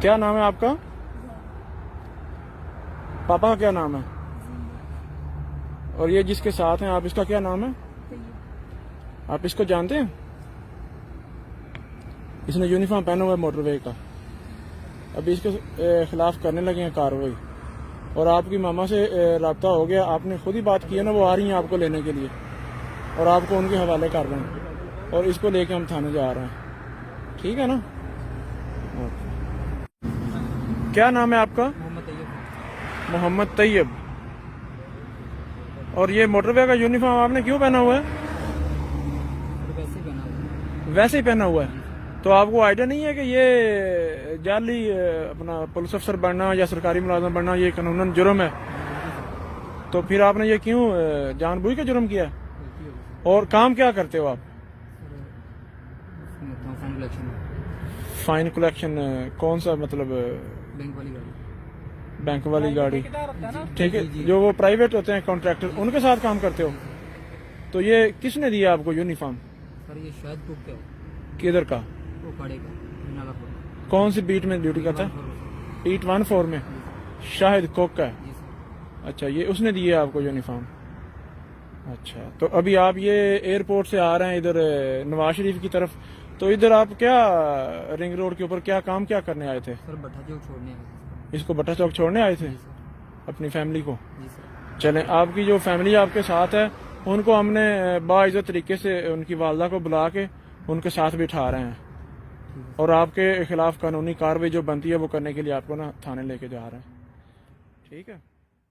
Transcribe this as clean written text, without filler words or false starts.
क्या नाम है आपका? पापा का क्या नाम है? और ये जिसके साथ हैं आप, इसका क्या नाम है? आप इसको जानते हैं? इसने यूनिफॉर्म पहना हुआ है मोटरवे का। अभी इसके खिलाफ करने लगे हैं कार्रवाई। और आपकी मामा से रब्ता हो गया, आपने खुद ही बात की है ना, वो आ रही हैं आपको लेने के लिए और आपको उनके हवाले कर रहे हैं और इसको लेके हम थाने जा रहे हैं। ठीक है ना? क्या नाम है आपका? मोहम्मद तैयब। और ये मोटरवे का यूनिफॉर्म आपने क्यों पहना हुआ है? वैसे ही पहना हुआ है। तो आपको आइडिया नहीं है कि ये जाली अपना पुलिस अफसर बनना या सरकारी मुलाजिम बनना ये कानूनन जुर्म है? तो फिर आपने ये क्यों जानबूझ के जुर्म किया? और काम क्या करते हो आप? Fine collection. कौन सा मतलब? बैंक वाली गाड़ी। ठीक है, जो वो प्राइवेट होते हैं कॉन्ट्रैक्टर, उनके साथ काम करते हो? तो ये किसने दिया आपको यूनिफॉर्म? सर ये शायद बुक क्या किधर का? वो पड़ेगा। कौन सी बीट में ड्यूटी करता है? बीट 14 में शाहिद कोक का है। अच्छा, ये उसने दिया आपको यूनिफॉर्म। अच्छा, तो अभी आप ये एयरपोर्ट से आ रहे हैं इधर नवाज शरीफ की तरफ, तो इधर आप क्या रिंग रोड के ऊपर क्या काम क्या करने आए थे? सर भट्टा चौक छोड़ने आए थे। इसको भट्टा चौक छोड़ने आए थे अपनी फैमिली को? जी सर। चलें, आपकी जो फैमिली आपके साथ है उनको हमने बाइज्जत तरीके से उनकी वालदा को बुला के उनके साथ बिठा रहे हैं और आपके खिलाफ कानूनी कार्रवाई जो बनती है वो करने के लिए आपको ना थाने लेके जा रहे हैं। ठीक है।